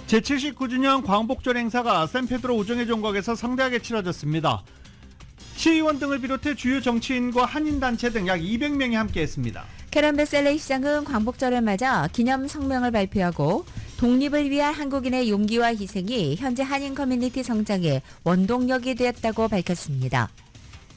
제79주년 광복절 행사가 샌페드로 우정의 종각에서 성대하게 치러졌습니다. 시의원 등을 비롯해 주요 정치인과 한인단체 등 약 200명이 함께했습니다. 캐런 베셀레 시장은 광복절을 맞아 기념 성명을 발표하고 독립을 위한 한국인의 용기와 희생이 현재 한인 커뮤니티 성장의 원동력이 되었다고 밝혔습니다.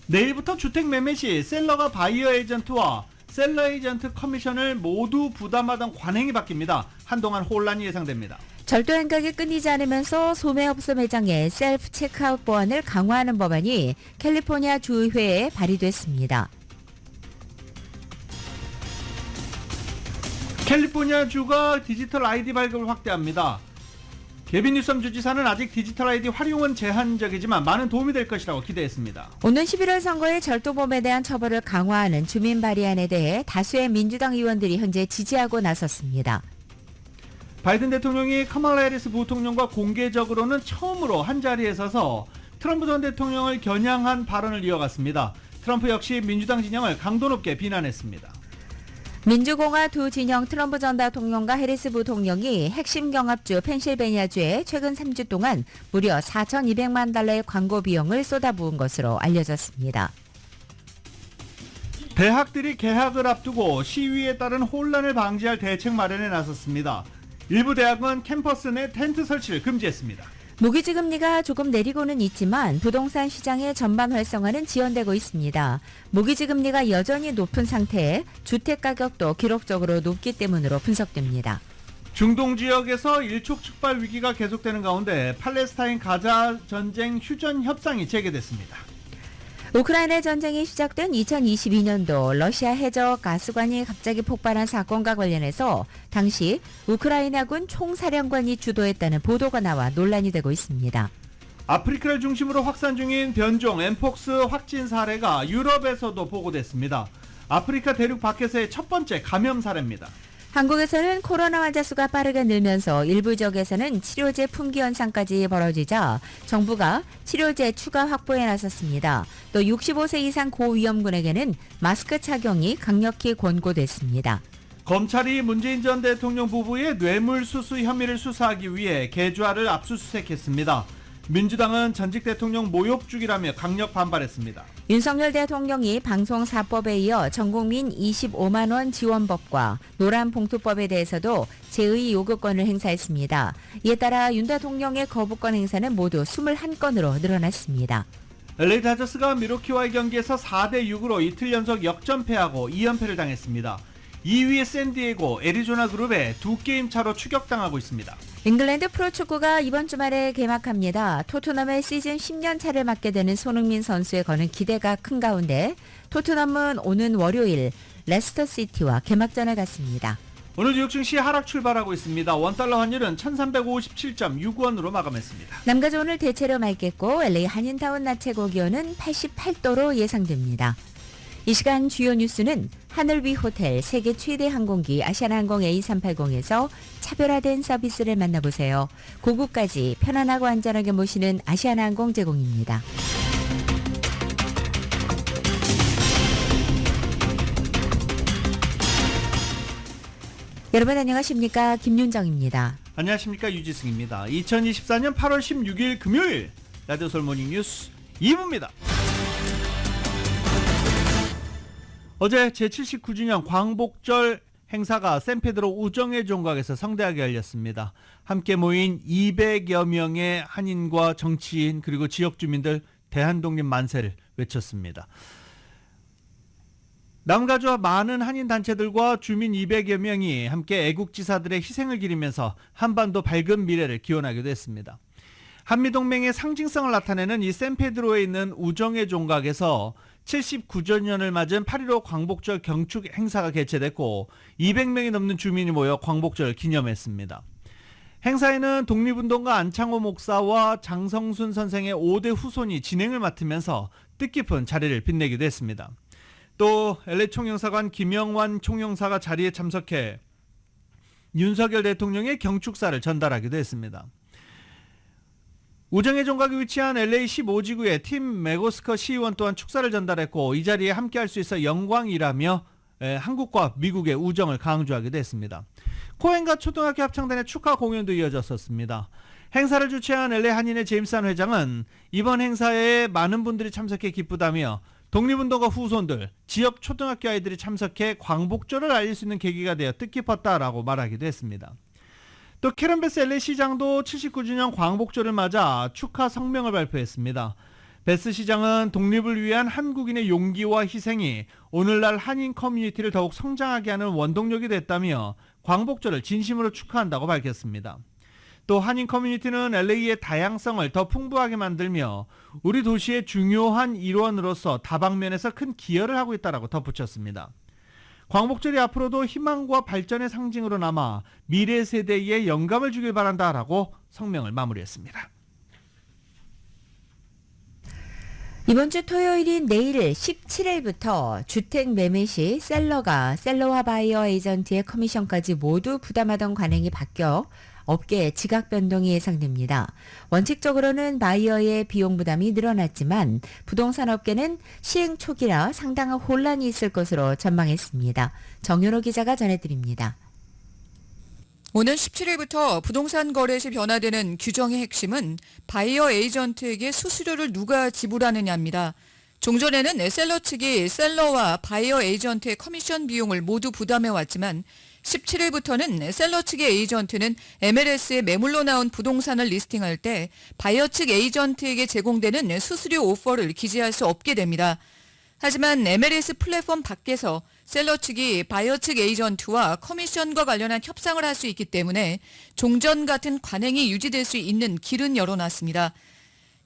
내일부터 주택 매매 시 셀러가 바이어 에이전트와 셀러 에이전트 커미션을 모두 부담하던 관행이 바뀝니다. 한동안 혼란이 예상됩니다. 절도 행각이 끊이지 않으면서 소매업소 매장의 셀프 체크아웃 보안을 강화하는 법안이 캘리포니아 주의회에 발의됐습니다. 캘리포니아주가 디지털 아이디 발급을 확대합니다. 개빈 뉴섬 주지사는 아직 디지털 아이디 활용은 제한적이지만 많은 도움이 될 것이라고 기대했습니다. 오는 11월 선거의 절도범에 대한 처벌을 강화하는 주민 발의안에 대해 다수의 민주당 의원들이 현재 지지하고 나섰습니다. 바이든 대통령이 카말라 해리스 부통령과 공개적으로는 처음으로 한자리에 서서 트럼프 전 대통령을 겨냥한 발언을 이어갔습니다. 트럼프 역시 민주당 진영을 강도 높게 비난했습니다. 민주공화 두 진영 트럼프 전 대통령과 해리스 부통령이 핵심 경합주 펜실베니아주에 최근 3주 동안 무려 4,200만 달러의 광고 비용을 쏟아부은 것으로 알려졌습니다. 대학들이 개학을 앞두고 시위에 따른 혼란을 방지할 대책 마련에 나섰습니다. 일부 대학은 캠퍼스 내 텐트 설치를 금지했습니다. 모기지금리가 조금 내리고는 있지만 부동산 시장의 전반 활성화는 지연되고 있습니다. 모기지금리가 여전히 높은 상태에 주택가격도 기록적으로 높기 때문으로 분석됩니다. 중동 지역에서 일촉즉발 위기가 계속되는 가운데 팔레스타인 가자 전쟁 휴전 협상이 재개됐습니다. 우크라이나 전쟁이 시작된 2022년도 러시아 해저 가스관이 갑자기 폭발한 사건과 관련해서 당시 우크라이나군 총사령관이 주도했다는 보도가 나와 논란이 되고 있습니다. 아프리카를 중심으로 확산 중인 변종 엠폭스 확진 사례가 유럽에서도 보고됐습니다. 아프리카 대륙 밖에서의 첫 번째 감염 사례입니다. 한국에서는 코로나 환자 수가 빠르게 늘면서 일부 지역에서는 치료제 품귀 현상까지 벌어지자 정부가 치료제 추가 확보에 나섰습니다. 또 65세 이상 고위험군에게는 마스크 착용이 강력히 권고됐습니다. 검찰이 문재인 전 대통령 부부의 뇌물수수 혐의를 수사하기 위해 계좌를 압수수색했습니다. 민주당은 전직 대통령 모욕 중이라며 강력 반발했습니다. 윤석열 대통령이 방송사법에 이어 전국민 25만 원 지원법과 노란봉투법에 대해서도 제의 요구권을 행사했습니다. 이에 따라 윤 대통령의 거부권 행사는 모두 21건으로 늘어났습니다. LA 다저스가 미러키와의 경기에서 4대6으로 이틀 연속 역전패하고 2연패를 당했습니다. 2위의 샌디에고, 애리조나 그룹에 2게임 차로 추격당하고 있습니다. 잉글랜드 프로축구가 이번 주말에 개막합니다. 토트넘의 시즌 10년 차를 맡게 되는 손흥민 선수에 거는 기대가 큰 가운데 토트넘은 오는 월요일 레스터시티와 개막전을 갖습니다. 오늘 뉴욕 증시 하락 출발하고 있습니다. 원달러 환율은 1357.69원으로 마감했습니다. 남가주 오늘 대체로 맑겠고 LA 한인타운 낮 최고 기온은 88도로 예상됩니다. 이 시간 주요 뉴스는 하늘 위 호텔 세계 최대 항공기 아시아나항공 A380에서 차별화된 서비스를 만나보세요. 고국까지 편안하고 안전하게 모시는 아시아나항공 제공입니다. 여러분 안녕하십니까? 김윤정입니다. 안녕하십니까? 유지승입니다. 2024년 8월 16일 금요일 라디오 솔모닝 뉴스 2부입니다. 어제 제79주년 광복절 행사가 샌페드로 우정의 종각에서 성대하게 열렸습니다. 함께 모인 200여 명의 한인과 정치인 그리고 지역 주민들 대한독립 만세를 외쳤습니다. 남가주와 많은 한인 단체들과 주민 200여 명이 함께 애국지사들의 희생을 기리면서 한반도 밝은 미래를 기원하기도 했습니다. 한미동맹의 상징성을 나타내는 이 샌페드로에 있는 우정의 종각에서 79주년을 맞은 8.15 광복절 경축 행사가 개최됐고 200명이 넘는 주민이 모여 광복절을 기념했습니다. 행사에는 독립운동가 안창호 목사와 장성순 선생의 5대 후손이 진행을 맡으면서 뜻깊은 자리를 빛내기도 했습니다. 또 LA 총영사관 김영환 총영사가 자리에 참석해 윤석열 대통령의 경축사를 전달하기도 했습니다. 우정의 종각이 위치한 LA 15지구의 팀 메고스커 시의원 또한 축사를 전달했고 이 자리에 함께할 수 있어 영광이라며 한국과 미국의 우정을 강조하기도 했습니다. 코엔과 초등학교 합창단의 축하 공연도 이어졌었습니다. 행사를 주최한 LA 한인의 제임스 회장은 이번 행사에 많은 분들이 참석해 기쁘다며 독립운동가 후손들, 지역 초등학교 아이들이 참석해 광복절을 알릴 수 있는 계기가 되어 뜻깊었다라고 말하기도 했습니다. 또 캐런 베스 LA 시장도 79주년 광복절을 맞아 축하 성명을 발표했습니다. 베스 시장은 독립을 위한 한국인의 용기와 희생이 오늘날 한인 커뮤니티를 더욱 성장하게 하는 원동력이 됐다며 광복절을 진심으로 축하한다고 밝혔습니다. 또 한인 커뮤니티는 LA의 다양성을 더 풍부하게 만들며 우리 도시의 중요한 일원으로서 다방면에서 큰 기여를 하고 있다고 덧붙였습니다. 광복절이 앞으로도 희망과 발전의 상징으로 남아 미래 세대에 영감을 주길 바란다라고 성명을 마무리했습니다. 이번 주 토요일인 내일 17일부터 주택 매매 시 셀러와 바이어 에이전트의 커미션까지 모두 부담하던 관행이 바뀌어 업계의 지각 변동이 예상됩니다. 원칙적으로는 바이어의 비용 부담이 늘어났지만 부동산 업계는 시행 초기라 상당한 혼란이 있을 것으로 전망했습니다. 정윤호 기자가 전해드립니다. 오는 17일부터 부동산 거래 시 변화되는 규정의 핵심은 바이어 에이전트에게 수수료를 누가 지불하느냐입니다. 종전에는 셀러 측이 셀러와 바이어 에이전트의 커미션 비용을 모두 부담해왔지만 17일부터는 셀러 측의 에이전트는 MLS에 매물로 나온 부동산을 리스팅할 때 바이어 측 에이전트에게 제공되는 수수료 오퍼를 기재할 수 없게 됩니다. 하지만 MLS 플랫폼 밖에서 셀러 측이 바이어 측 에이전트와 커미션과 관련한 협상을 할 수 있기 때문에 종전 같은 관행이 유지될 수 있는 길은 열어놨습니다.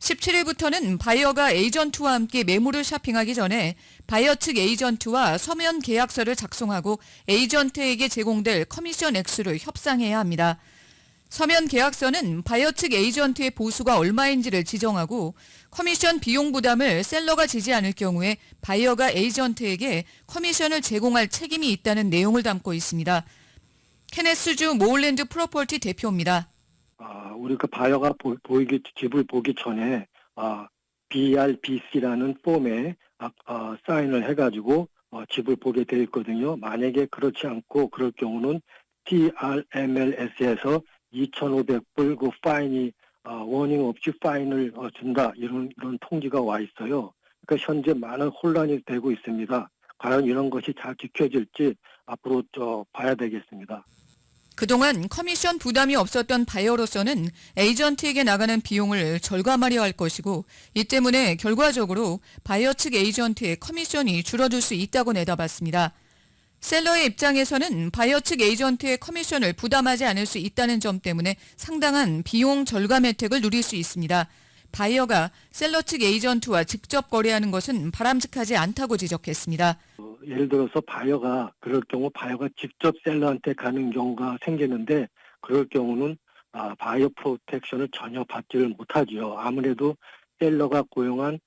17일부터는 바이어가 에이전트와 함께 매물을 쇼핑하기 전에 바이어 측 에이전트와 서면 계약서를 작성하고 에이전트에게 제공될 커미션 액수를 협상해야 합니다. 서면 계약서는 바이어 측 에이전트의 보수가 얼마인지를 지정하고 커미션 비용 부담을 셀러가 지지 않을 경우에 바이어가 에이전트에게 커미션을 제공할 책임이 있다는 내용을 담고 있습니다. 케네스주 모울랜드 프로퍼티 대표입니다. 우리 그 바이어가 집을 보기 전에 BRBC라는 폼에 사인을 해가지고 집을 보게 돼 있거든요. 만약에 그렇지 않고 그럴 경우는 TRMLS에서 2,500불 그 파인이 워닝 없이 파인을 준다 이런 통지가 와 있어요. 그러니까 현재 많은 혼란이 되고 있습니다. 과연 이런 것이 잘 지켜질지 앞으로 봐야 되겠습니다. 그동안 커미션 부담이 없었던 바이어로서는 에이전트에게 나가는 비용을 절감하려 할 것이고 이 때문에 결과적으로 바이어 측 에이전트의 커미션이 줄어들 수 있다고 내다봤습니다. 셀러의 입장에서는 바이어 측 에이전트의 커미션을 부담하지 않을 수 있다는 점 때문에 상당한 비용 절감 혜택을 누릴 수 있습니다. 바이어가 셀러 측 에이전트와 직접 거래하는 것은 바람직하지 않다고 지적했습니다. 예를 들어서 그럴 경우 바이어가 직접 셀러한테 가는 경우가 생기는데 그럴 경우는 바이어 프로텍션을 전혀 받지를 못하죠. 아무래도 셀러가 고용한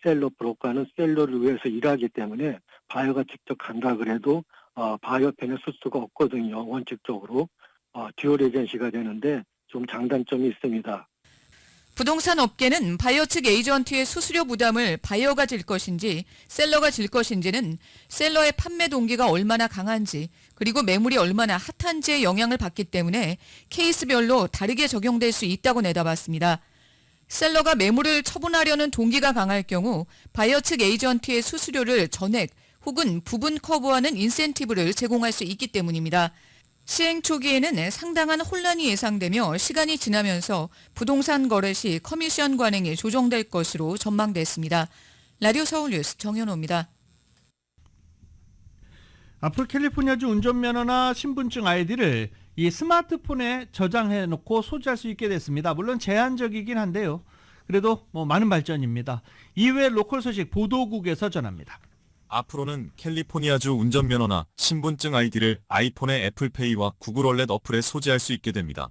셀러 브로커는 셀러를 위해서 일하기 때문에 바이어가 직접 간다 그래도 바이어 편에 쓸 수가 없거든요. 원칙적으로 듀얼 에이전시가 되는데 좀 장단점이 있습니다. 부동산 업계는 바이어 측 에이전트의 수수료 부담을 바이어가 질 것인지 셀러가 질 것인지는 셀러의 판매 동기가 얼마나 강한지 그리고 매물이 얼마나 핫한지에 영향을 받기 때문에 케이스별로 다르게 적용될 수 있다고 내다봤습니다. 셀러가 매물을 처분하려는 동기가 강할 경우 바이어 측 에이전트의 수수료를 전액 혹은 부분 커버하는 인센티브를 제공할 수 있기 때문입니다. 시행 초기에는 상당한 혼란이 예상되며 시간이 지나면서 부동산 거래 시 커미션 관행이 조정될 것으로 전망됐습니다. 라디오 서울뉴스 정현호입니다. 앞으로 캘리포니아주 운전면허나 신분증 아이디를 이 스마트폰에 저장해 놓고 소지할 수 있게 됐습니다. 물론 제한적이긴 한데요. 그래도 많은 발전입니다. 이외 로컬 소식 보도국에서 전합니다. 앞으로는 캘리포니아주 운전면허나 신분증 아이디를 아이폰의 애플페이와 구글 월렛 어플에 소지할 수 있게 됩니다.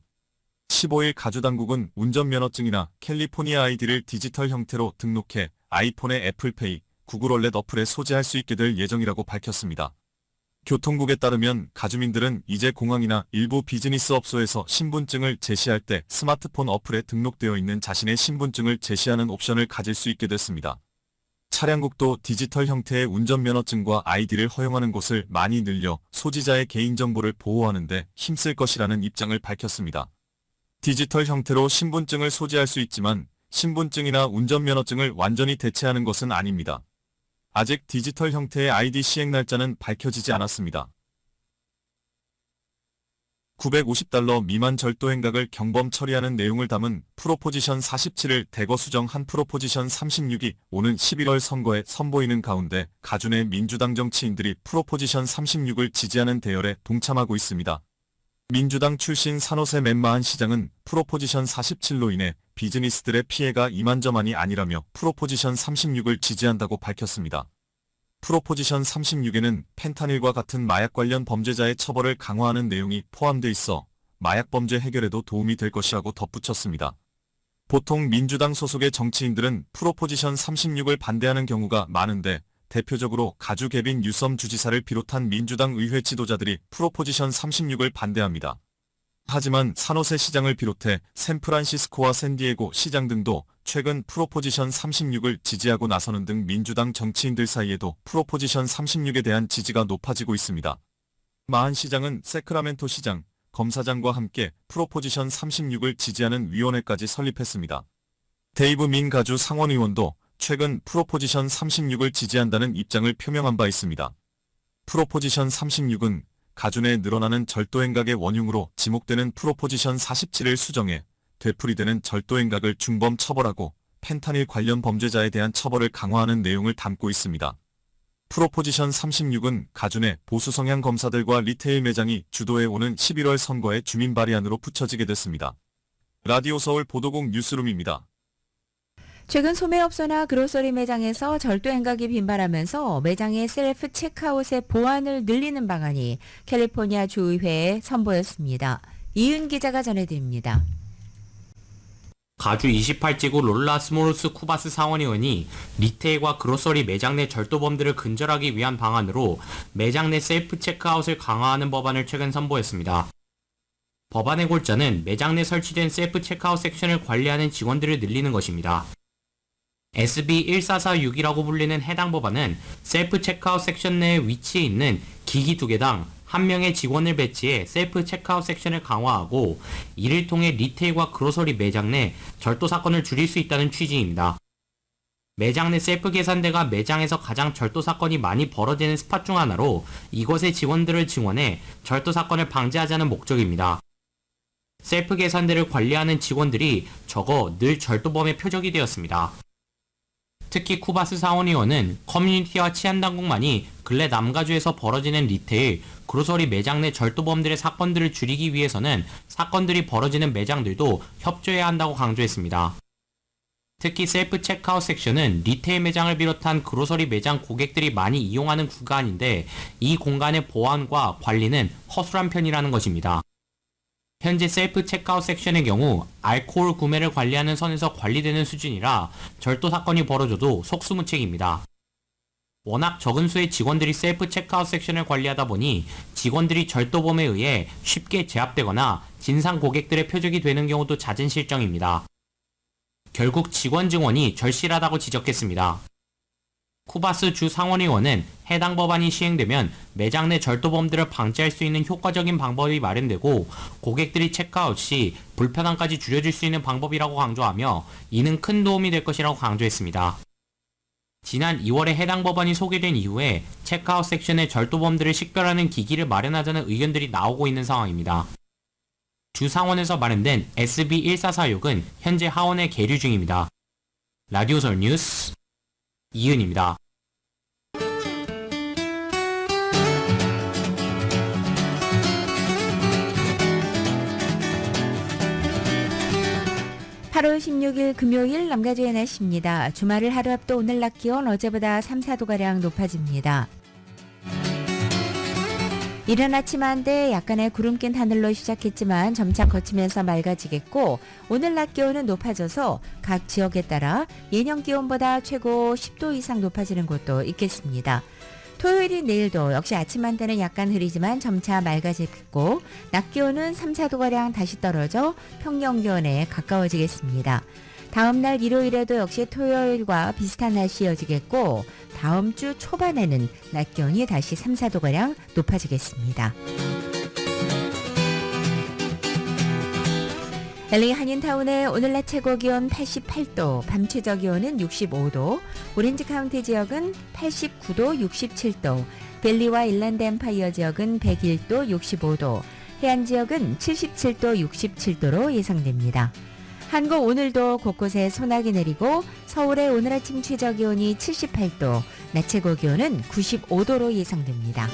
15일 가주당국은 운전면허증이나 캘리포니아 아이디를 디지털 형태로 등록해 아이폰의 애플페이, 구글 월렛 어플에 소지할 수 있게 될 예정이라고 밝혔습니다. 교통국에 따르면 가주민들은 이제 공항이나 일부 비즈니스 업소에서 신분증을 제시할 때 스마트폰 어플에 등록되어 있는 자신의 신분증을 제시하는 옵션을 가질 수 있게 됐습니다. 차량국도 디지털 형태의 운전면허증과 아이디를 허용하는 곳을 많이 늘려 소지자의 개인정보를 보호하는 데 힘쓸 것이라는 입장을 밝혔습니다. 디지털 형태로 신분증을 소지할 수 있지만 신분증이나 운전면허증을 완전히 대체하는 것은 아닙니다. 아직 디지털 형태의 아이디 시행 날짜는 밝혀지지 않았습니다. $950 미만 절도 행각을 경범 처리하는 내용을 담은 프로포지션 47을 대거 수정한 프로포지션 36이 오는 11월 선거에 선보이는 가운데 가준의 민주당 정치인들이 프로포지션 36을 지지하는 대열에 동참하고 있습니다. 민주당 출신 산호세 맨마한 시장은 프로포지션 47로 인해 비즈니스들의 피해가 이만저만이 아니라며 프로포지션 36을 지지한다고 밝혔습니다. 프로포지션 36에는 펜타닐과 같은 마약 관련 범죄자의 처벌을 강화하는 내용이 포함돼 있어 마약 범죄 해결에도 도움이 될 것이라고 덧붙였습니다. 보통 민주당 소속의 정치인들은 프로포지션 36을 반대하는 경우가 많은데 대표적으로 가주 개빈 유섬 주지사를 비롯한 민주당 의회 지도자들이 프로포지션 36을 반대합니다. 하지만 산호세 시장을 비롯해 샌프란시스코와 샌디에고 시장 등도 최근 프로포지션 36을 지지하고 나서는 등 민주당 정치인들 사이에도 프로포지션 36에 대한 지지가 높아지고 있습니다. 마한 시장은 세크라멘토 시장, 검사장과 함께 프로포지션 36을 지지하는 위원회까지 설립했습니다. 데이브 민 가주 상원의원도 최근 프로포지션 36을 지지한다는 입장을 표명한 바 있습니다. 프로포지션 36은 가준의 늘어나는 절도 행각의 원흉으로 지목되는 프로포지션 47을 수정해 되풀이되는 절도 행각을 중범 처벌하고 펜타닐 관련 범죄자에 대한 처벌을 강화하는 내용을 담고 있습니다. 프로포지션 36은 가준의 보수 성향 검사들과 리테일 매장이 주도해 오는 11월 선거에 주민 발의안으로 붙여지게 됐습니다. 라디오 서울 보도국 뉴스룸입니다. 최근 소매업소나 그로서리 매장에서 절도 행각이 빈발하면서 매장의 셀프 체크아웃의 보안을 늘리는 방안이 캘리포니아 주의회에 선보였습니다. 이은 기자가 전해드립니다. 가주 28지구 롤라스모르스 쿠바스 상원의원이 리테일과 그로서리 매장 내 절도범들을 근절하기 위한 방안으로 매장 내 셀프 체크아웃을 강화하는 법안을 최근 선보였습니다. 법안의 골자는 매장 내 설치된 셀프 체크아웃 섹션을 관리하는 직원들을 늘리는 것입니다. SB 1446이라고 불리는 해당 법안은 셀프 체크아웃 섹션 내에 위치해 있는 기기 2개당 1명의 직원을 배치해 셀프 체크아웃 섹션을 강화하고 이를 통해 리테일과 그로서리 매장 내 절도 사건을 줄일 수 있다는 취지입니다. 매장 내 셀프 계산대가 매장에서 가장 절도 사건이 많이 벌어지는 스팟 중 하나로 이곳의 직원들을 증원해 절도 사건을 방지하자는 목적입니다. 셀프 계산대를 관리하는 직원들이 적어 늘 절도범의 표적이 되었습니다. 특히 쿠바스 상원의원은 커뮤니티와 치안당국만이 근래 남가주에서 벌어지는 리테일, 그로서리 매장 내 절도범들의 사건들을 줄이기 위해서는 사건들이 벌어지는 매장들도 협조해야 한다고 강조했습니다. 특히 셀프 체크아웃 섹션은 리테일 매장을 비롯한 그로서리 매장 고객들이 많이 이용하는 구간인데 이 공간의 보안과 관리는 허술한 편이라는 것입니다. 현재 셀프 체크아웃 섹션의 경우 알코올 구매를 관리하는 선에서 관리되는 수준이라 절도 사건이 벌어져도 속수무책입니다. 워낙 적은 수의 직원들이 셀프 체크아웃 섹션을 관리하다 보니 직원들이 절도범에 의해 쉽게 제압되거나 진상 고객들의 표적이 되는 경우도 잦은 실정입니다. 결국 직원 증원이 절실하다고 지적했습니다. 쿠바스 주 상원의원은 해당 법안이 시행되면 매장 내 절도범들을 방지할 수 있는 효과적인 방법이 마련되고 고객들이 체크아웃 시 불편함까지 줄여줄 수 있는 방법이라고 강조하며 이는 큰 도움이 될 것이라고 강조했습니다. 지난 2월에 해당 법안이 소개된 이후에 체크아웃 섹션에 절도범들을 식별하는 기기를 마련하자는 의견들이 나오고 있는 상황입니다. 주 상원에서 마련된 SB 1446은 현재 하원에 계류 중입니다. 라디오 서울 뉴스 이은입니다. (8월 16일) 금요일 남가주의 날씨입니다. 주말을 하루 앞둬 오늘 낮 기온 어제보다 3, 4도가량 높아집니다. 이른 아침 한때 약간의 구름 낀 하늘로 시작했지만 점차 거치면서 맑아지겠고 오늘 낮 기온은 높아져서 각 지역에 따라 예년 기온보다 최고 10도 이상 높아지는 곳도 있겠습니다. 토요일인 내일도 역시 아침 한때는 약간 흐리지만 점차 맑아지겠고 낮 기온은 3, 4도가량 다시 떨어져 평년 기온에 가까워지겠습니다. 다음 날 일요일에도 역시 토요일과 비슷한 날씨 이어지겠고 다음 주 초반에는 낮 기온이 다시 3, 4도가량 높아지겠습니다. LA 한인타운의 오늘 낮 최고 기온 88도, 밤 최저 기온은 65도, 오렌지 카운티 지역은 89도, 67도, 벨리와 일랜드 엠파이어 지역은 101도, 65도, 해안 지역은 77도, 67도로 예상됩니다. 한국 오늘도 곳곳에 소나기 내리고 서울의 오늘 아침 최저 기온이 78도, 낮 최고 기온은 95도로 예상됩니다.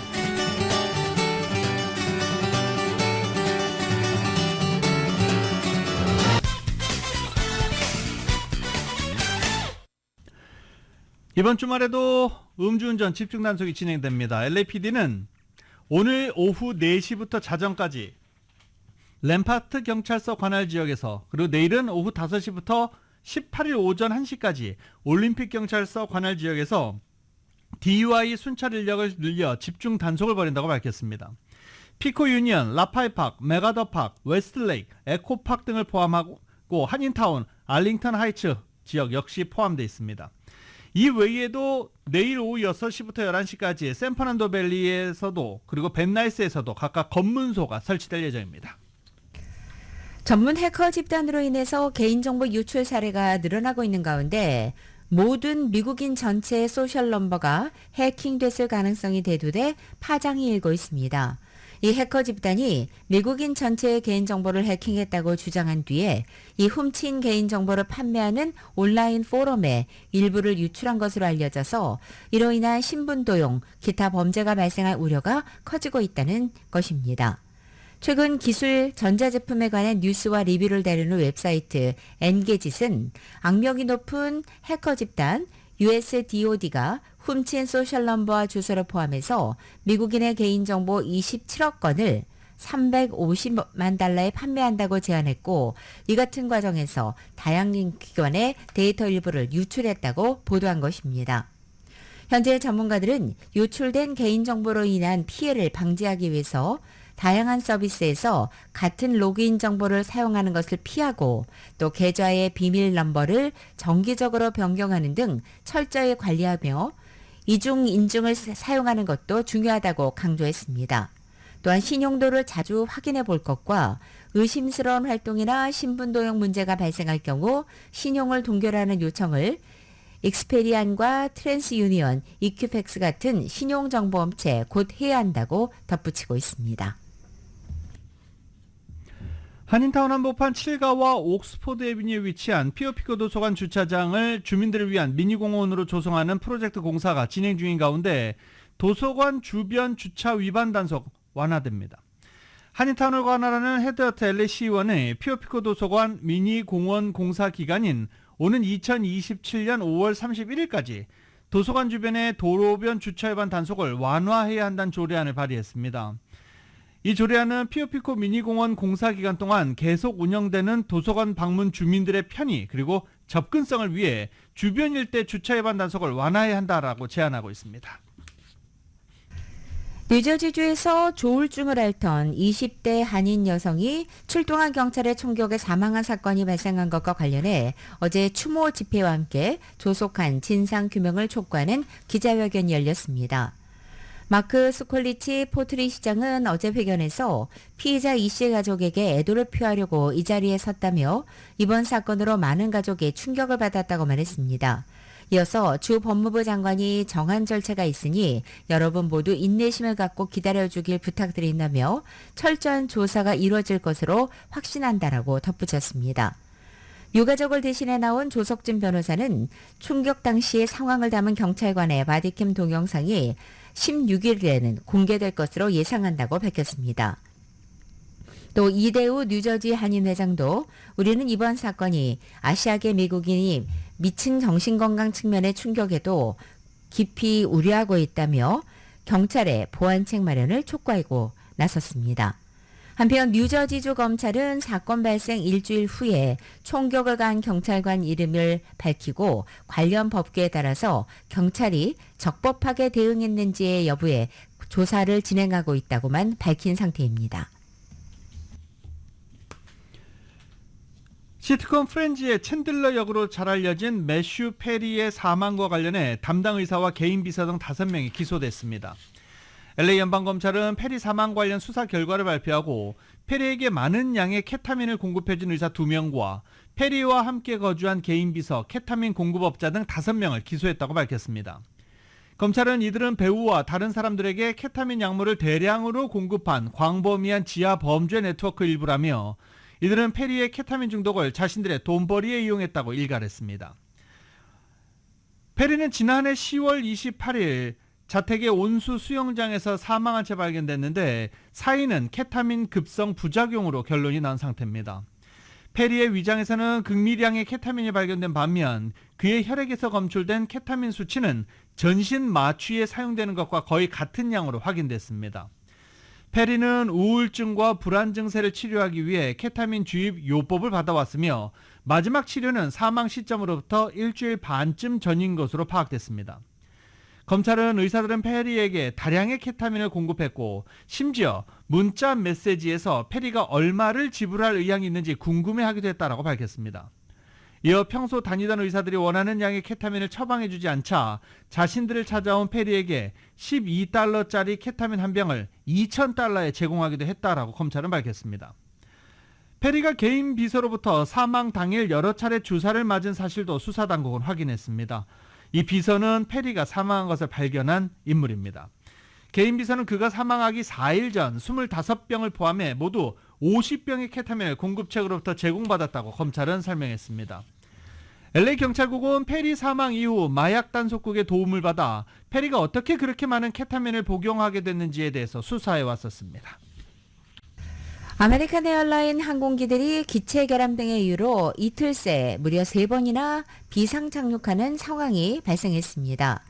이번 주말에도 음주운전 집중 단속이 진행됩니다. LAPD는 오늘 오후 4시부터 자정까지 램파트 경찰서 관할 지역에서, 그리고 내일은 오후 5시부터 18일 오전 1시까지 올림픽 경찰서 관할 지역에서 DUI 순찰 인력을 늘려 집중 단속을 벌인다고 밝혔습니다. 피코 유니언, 라파이팍, 메가더팍, 웨스트레이크, 에코팍 등을 포함하고 한인타운, 알링턴 하이츠 지역 역시 포함되어 있습니다. 이 외에도 내일 오후 6시부터 11시까지 샌퍼난도 밸리에서도 그리고 벤나이스에서도 각각 검문소가 설치될 예정입니다. 전문 해커 집단으로 인해서 개인정보 유출 사례가 늘어나고 있는 가운데 모든 미국인 전체의 소셜 넘버가 해킹됐을 가능성이 대두돼 파장이 일고 있습니다. 이 해커 집단이 미국인 전체의 개인정보를 해킹했다고 주장한 뒤에 이 훔친 개인정보를 판매하는 온라인 포럼에 일부를 유출한 것으로 알려져서 이로 인한 신분 도용, 기타 범죄가 발생할 우려가 커지고 있다는 것입니다. 최근 기술 전자제품에 관한 뉴스와 리뷰를 다루는 웹사이트 엔게짓은 악명이 높은 해커 집단 USDOD가 훔친 소셜 넘버와 주소를 포함해서 미국인의 개인정보 27억 건을 350만 달러에 판매한다고 제안했고, 이 같은 과정에서 다양한 기관의 데이터 일부를 유출했다고 보도한 것입니다. 현재 전문가들은 유출된 개인정보로 인한 피해를 방지하기 위해서 다양한 서비스에서 같은 로그인 정보를 사용하는 것을 피하고 또 계좌의 비밀 넘버를 정기적으로 변경하는 등 철저히 관리하며 이중 인증을 사용하는 것도 중요하다고 강조했습니다. 또한 신용도를 자주 확인해 볼 것과 의심스러운 활동이나 신분 도용 문제가 발생할 경우 신용을 동결하는 요청을 익스페리안과 트랜스유니언, 이큐팩스 같은 신용정보업체 곧 해야 한다고 덧붙이고 있습니다. 한인타운 한복판 7가와 옥스포드 에비뉴에 위치한 피오피코 도서관 주차장을 주민들을 위한 미니공원으로 조성하는 프로젝트 공사가 진행 중인 가운데 도서관 주변 주차 위반 단속 완화됩니다. 한인타운을 관할하는 헤드워터 LA 시의원의 피오피코 도서관 미니공원 공사 기간인 오는 2027년 5월 31일까지 도서관 주변의 도로변 주차 위반 단속을 완화해야 한다는 조례안을 발의했습니다. 이 조례안은 피오피코 미니공원 공사 기간 동안 계속 운영되는 도서관 방문 주민들의 편의 그리고 접근성을 위해 주변 일대 주차 위반 단속을 완화해야 한다라고 제안하고 있습니다. 뉴저지주에서 조울증을 앓던 20대 한인 여성이 출동한 경찰의 총격에 사망한 사건이 발생한 것과 관련해 어제 추모 집회와 함께 조속한 진상규명을 촉구하는 기자회견이 열렸습니다. 마크 스콜리치 포트리 시장은 어제 회견에서 피해자 이 씨의 가족에게 애도를 표하려고 이 자리에 섰다며 이번 사건으로 많은 가족이 충격을 받았다고 말했습니다. 이어서 주 법무부 장관이 정한 절차가 있으니 여러분 모두 인내심을 갖고 기다려주길 부탁드린다며 철저한 조사가 이루어질 것으로 확신한다라고 덧붙였습니다. 유가족을 대신해 나온 조석진 변호사는 충격 당시의 상황을 담은 경찰관의 바디캠 동영상이 16일에는 공개될 것으로 예상한다고 밝혔습니다. 또 이대우 뉴저지 한인 회장도 우리는 이번 사건이 아시아계 미국인이 미친 정신건강 측면의 충격에도 깊이 우려하고 있다며 경찰의 보안책 마련을 촉구하고 나섰습니다. 한편 뉴저지주 검찰은 사건 발생 일주일 후에 총격을 가한 경찰관 이름을 밝히고 관련 법규에 따라서 경찰이 적법하게 대응했는지의 여부에 조사를 진행하고 있다고만 밝힌 상태입니다. 시트콤 프렌즈의 챈들러 역으로 잘 알려진 매슈 페리의 사망과 관련해 담당 의사와 개인 비서 등 5명이 기소됐습니다. LA 연방검찰은 페리 사망 관련 수사 결과를 발표하고 페리에게 많은 양의 케타민을 공급해준 의사 2명과 페리와 함께 거주한 개인 비서, 케타민 공급업자 등 5명을 기소했다고 밝혔습니다. 검찰은 이들은 배우와 다른 사람들에게 케타민 약물을 대량으로 공급한 광범위한 지하 범죄 네트워크 일부라며 이들은 페리의 케타민 중독을 자신들의 돈벌이에 이용했다고 일갈했습니다. 페리는 지난해 10월 28일 자택의 온수 수영장에서 사망한 채 발견됐는데 사인은 케타민 급성 부작용으로 결론이 난 상태입니다. 페리의 위장에서는 극미량의 케타민이 발견된 반면 그의 혈액에서 검출된 케타민 수치는 전신 마취에 사용되는 것과 거의 같은 양으로 확인됐습니다. 페리는 우울증과 불안 증세를 치료하기 위해 케타민 주입 요법을 받아왔으며 마지막 치료는 사망 시점으로부터 일주일 반쯤 전인 것으로 파악됐습니다. 검찰은 의사들은 페리에게 다량의 케타민을 공급했고 심지어 문자 메시지에서 페리가 얼마를 지불할 의향이 있는지 궁금해하기도 했다라고 밝혔습니다. 이어 평소 다니던 의사들이 원하는 양의 케타민을 처방해주지 않자 자신들을 찾아온 페리에게 $12짜리 케타민 한 병을 $2,000에 제공하기도 했다라고 검찰은 밝혔습니다. 페리가 개인 비서로부터 사망 당일 여러 차례 주사를 맞은 사실도 수사당국은 확인했습니다. 이 비서는 페리가 사망한 것을 발견한 인물입니다. 개인 비서는 그가 사망하기 4일 전 25병을 포함해 모두 50병의 케타민을 공급책으로부터 제공받았다고 검찰은 설명했습니다. LA 경찰국은 페리 사망 이후 마약 단속국의 도움을 받아 페리가 어떻게 그렇게 많은 케타민을 복용하게 됐는지에 대해서 수사해 왔었습니다. 아메리칸 에어라인 항공기들이 기체 결함 등의 이유로 이틀 새 무려 3번이나 비상 착륙하는 상황이 발생했습니다.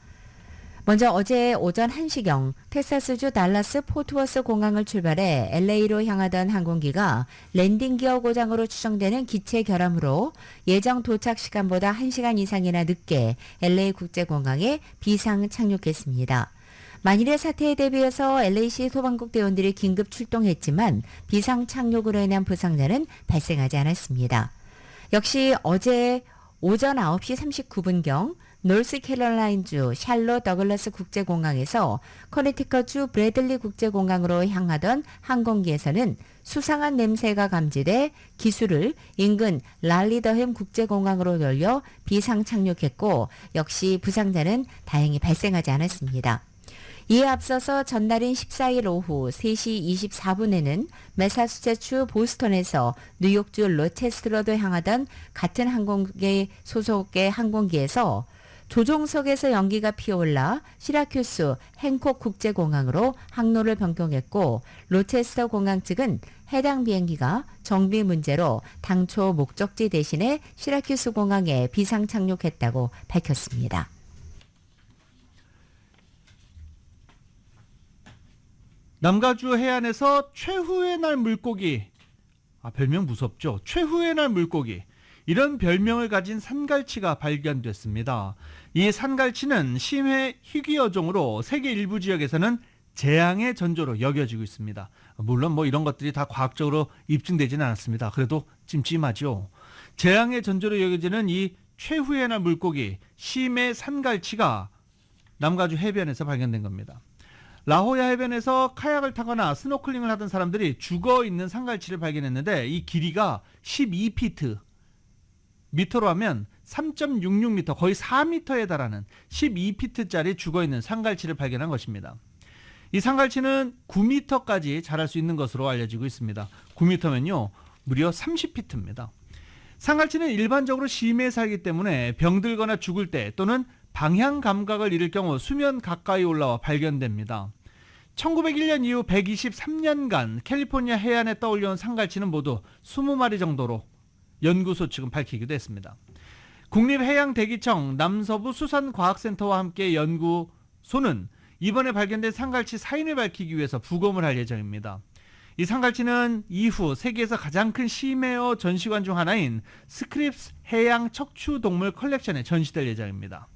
먼저 어제 오전 1시경 텍사스주 달라스 포트워스 공항을 출발해 LA로 향하던 항공기가 랜딩 기어 고장으로 추정되는 기체 결함으로 예정 도착 시간보다 1시간 이상이나 늦게 LA 국제공항에 비상 착륙했습니다. 만일의 사태에 대비해서 LA시 소방국 대원들이 긴급 출동했지만 비상 착륙으로 인한 부상자는 발생하지 않았습니다. 역시 어제 오전 9시 39분경 노스캐롤라인주 샬롯 더글라스 국제공항에서 커네티컷주 브래들리 국제공항으로 향하던 항공기에서는 수상한 냄새가 감지돼 기수를 인근 랄리더햄 국제공항으로 돌려 비상 착륙했고 역시 부상자는 다행히 발생하지 않았습니다. 이에 앞서서 전날인 14일 오후 3시 24분에는 매사추세츠 보스턴에서 뉴욕주 로체스터로 향하던 같은 항공기 소속의 항공기에서 조종석에서 연기가 피어올라 시라큐스 행콕 국제공항으로 항로를 변경했고 로체스터 공항 측은 해당 비행기가 정비 문제로 당초 목적지 대신에 시라큐스 공항에 비상 착륙했다고 밝혔습니다. 남가주 해안에서 최후의 날 물고기, 별명 무섭죠? 최후의 날 물고기, 이런 별명을 가진 산갈치가 발견됐습니다. 이 산갈치는 심해 희귀어종으로 세계 일부 지역에서는 재앙의 전조로 여겨지고 있습니다. 물론 이런 것들이 다 과학적으로 입증되지는 않았습니다. 그래도 찜찜하죠. 재앙의 전조로 여겨지는 이 최후의 날 물고기, 심해 산갈치가 남가주 해변에서 발견된 겁니다. 라호야 해변에서 카약을 타거나 스노클링을 하던 사람들이 죽어있는 산갈치를 발견했는데 이 길이가 12피트, 미터로 하면 3.66m, 거의 4m에 달하는 12피트짜리 죽어있는 산갈치를 발견한 것입니다. 이 산갈치는 9m까지 자랄 수 있는 것으로 알려지고 있습니다. 9m면요 무려 30피트입니다. 산갈치는 일반적으로 심해에 살기 때문에 병들거나 죽을 때 또는 방향 감각을 잃을 경우 수면 가까이 올라와 발견됩니다. 1901년 이후 123년간 캘리포니아 해안에 떠올려온 산갈치는 모두 20마리 정도로 연구소 측은 밝히기도 했습니다. 국립해양대기청 남서부 수산과학센터와 함께 연구소는 이번에 발견된 산갈치 사인을 밝히기 위해서 부검을 할 예정입니다. 이 산갈치는 이후 세계에서 가장 큰 심해어 전시관 중 하나인 스크립스 해양 척추동물 컬렉션에 전시될 예정입니다.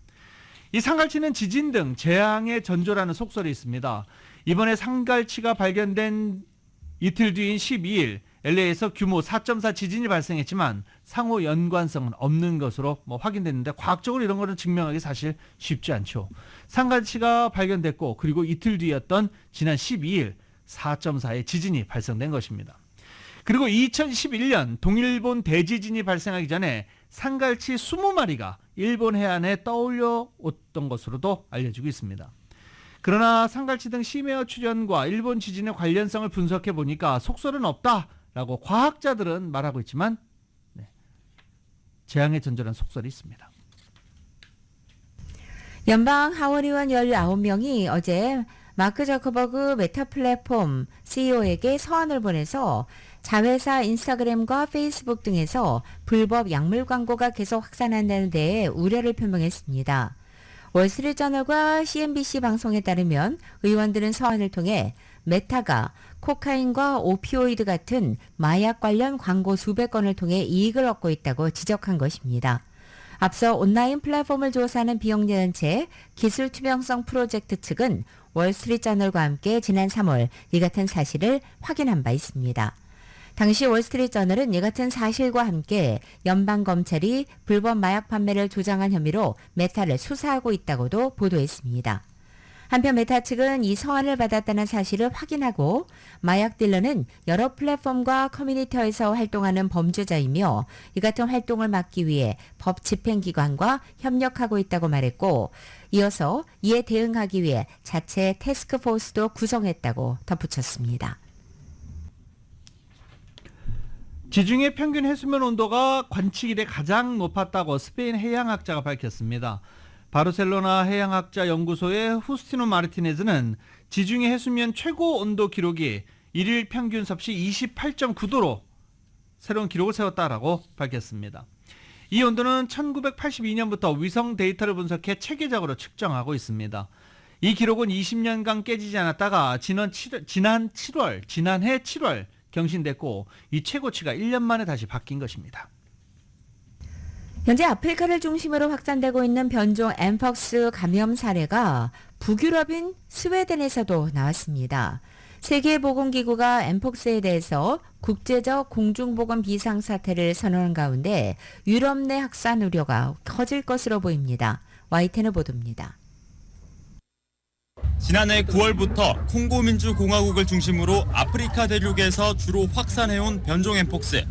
이 산갈치는 지진 등 재앙의 전조라는 속설이 있습니다. 이번에 산갈치가 발견된 이틀 뒤인 12일 LA에서 규모 4.4 지진이 발생했지만 상호 연관성은 없는 것으로 확인됐는데 과학적으로 이런 거는 증명하기 사실 쉽지 않죠. 상갈치가 발견됐고 그리고 이틀 뒤였던 지난 12일 4.4의 지진이 발생된 것입니다. 그리고 2011년 동일본 대지진이 발생하기 전에 상갈치 20마리가 일본 해안에 떠올려 왔던 것으로도 알려지고 있습니다. 그러나 상갈치 등 심해어 출현과 일본 지진의 관련성을 분석해 보니까 속설은 없다라고 과학자들은 말하고 있지만 재앙의 전절한 속설이 있습니다. 연방 하원의원 19명이 어제 마크 저커버그 메타 플랫폼 CEO에게 서한을 보내서 자회사 인스타그램과 페이스북 등에서 불법 약물 광고가 계속 확산한다는 데에 우려를 표명했습니다. 월스트리트저널과 CNBC 방송에 따르면 의원들은 서한을 통해 메타가 코카인과 오피오이드 같은 마약 관련 광고 수백 건을 통해 이익을 얻고 있다고 지적한 것입니다. 앞서 온라인 플랫폼을 조사하는 비영리단체 기술 투명성 프로젝트 측은 월스트리트저널과 함께 지난 3월 이 같은 사실을 확인한 바 있습니다. 당시 월스트리트저널은 이 같은 사실과 함께 연방검찰이 불법 마약 판매를 조장한 혐의로 메타를 수사하고 있다고도 보도했습니다. 한편 메타 측은 이 서한을 받았다는 사실을 확인하고 마약 딜러는 여러 플랫폼과 커뮤니티에서 활동하는 범죄자이며 이 같은 활동을 막기 위해 법 집행기관과 협력하고 있다고 말했고 이어서 이에 대응하기 위해 자체 태스크포스도 구성했다고 덧붙였습니다. 지중해 평균 해수면 온도가 관측 이래 가장 높았다고 스페인 해양학자가 밝혔습니다. 바르셀로나 해양학자 연구소의 후스티노 마르티네즈는 지중해 해수면 최고 온도 기록이 1일 평균 섭씨 28.9도로 새로운 기록을 세웠다라고 밝혔습니다. 이 온도는 1982년부터 위성 데이터를 분석해 체계적으로 측정하고 있습니다. 이 기록은 20년간 깨지지 않았다가 지난해 7월 경신됐고 이 최고치가 1년 만에 다시 바뀐 것입니다. 현재 아프리카를 중심으로 확산되고 있는 변종 엠퍽스 감염 사례가 북유럽인 스웨덴에서도 나왔습니다. 세계보건기구가 엠퍽스에 대해서 국제적 공중보건 비상사태를 선언한 가운데 유럽 내 확산 우려가 커질 것으로 보입니다. YTN 보도입니다. 지난해 9월부터 콩고민주공화국을 중심으로 아프리카 대륙에서 주로 확산해온 변종 엠폭스.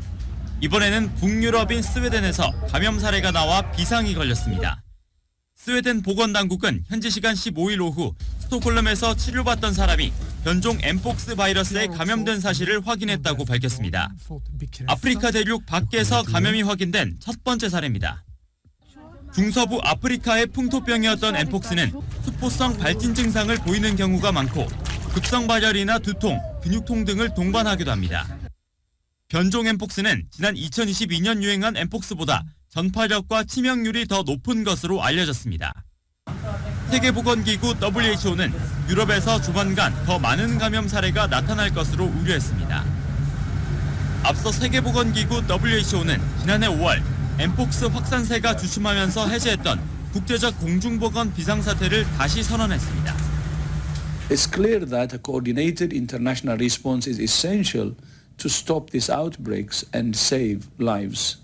이번에는 북유럽인 스웨덴에서 감염 사례가 나와 비상이 걸렸습니다. 스웨덴 보건당국은 현지 시간 15일 오후 스톡홀름에서 치료받던 사람이 변종 엠폭스 바이러스에 감염된 사실을 확인했다고 밝혔습니다. 아프리카 대륙 밖에서 감염이 확인된 첫 번째 사례입니다. 중서부 아프리카의 풍토병이었던 엠폭스는 수포성 발진 증상을 보이는 경우가 많고 급성 발열이나 두통, 근육통 등을 동반하기도 합니다. 변종 엠폭스는 지난 2022년 유행한 엠폭스보다 전파력과 치명률이 더 높은 것으로 알려졌습니다. 세계보건기구 WHO는 유럽에서 조만간 더 많은 감염 사례가 나타날 것으로 우려했습니다. 앞서 세계보건기구 WHO는 지난해 5월 엠폭스 확산세가 주춤하면서 해제했던 국제적 공중보건 비상사태를 다시 선언했습니다. It's clear that a coordinated international response is essential to stop these outbreaks and save lives.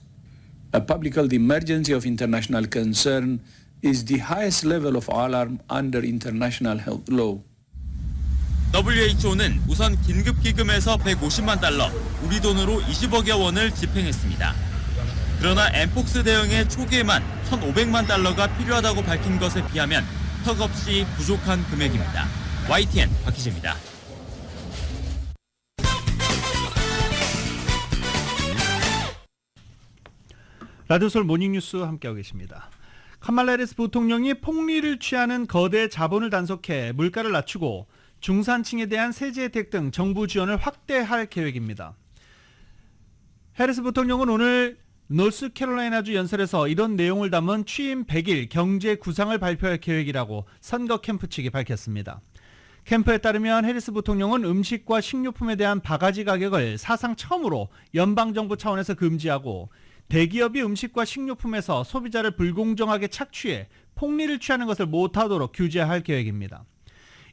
A public health emergency of international concern is the highest level of alarm under international health law. WHO는 우선 긴급기금에서 150만 달러, 우리 돈으로 20억여 원을 집행했습니다. 그러나 엠폭스 대응에 초기에만 1,500만 달러가 필요하다고 밝힌 것에 비하면 턱없이 부족한 금액입니다. YTN 박희재입니다. 라디오솔 모닝뉴스 함께하고 계십니다. 카말라 해리스 부통령이 폭리를 취하는 거대 자본을 단속해 물가를 낮추고 중산층에 대한 세제 혜택 등 정부 지원을 확대할 계획입니다. 해리스 부통령은 오늘 노스캐롤라이나주 연설에서 이런 내용을 담은 취임 100일 경제 구상을 발표할 계획이라고 선거 캠프 측이 밝혔습니다. 캠프에 따르면 해리스 부통령은 음식과 식료품에 대한 바가지 가격을 사상 처음으로 연방정부 차원에서 금지하고 대기업이 음식과 식료품에서 소비자를 불공정하게 착취해 폭리를 취하는 것을 못하도록 규제할 계획입니다.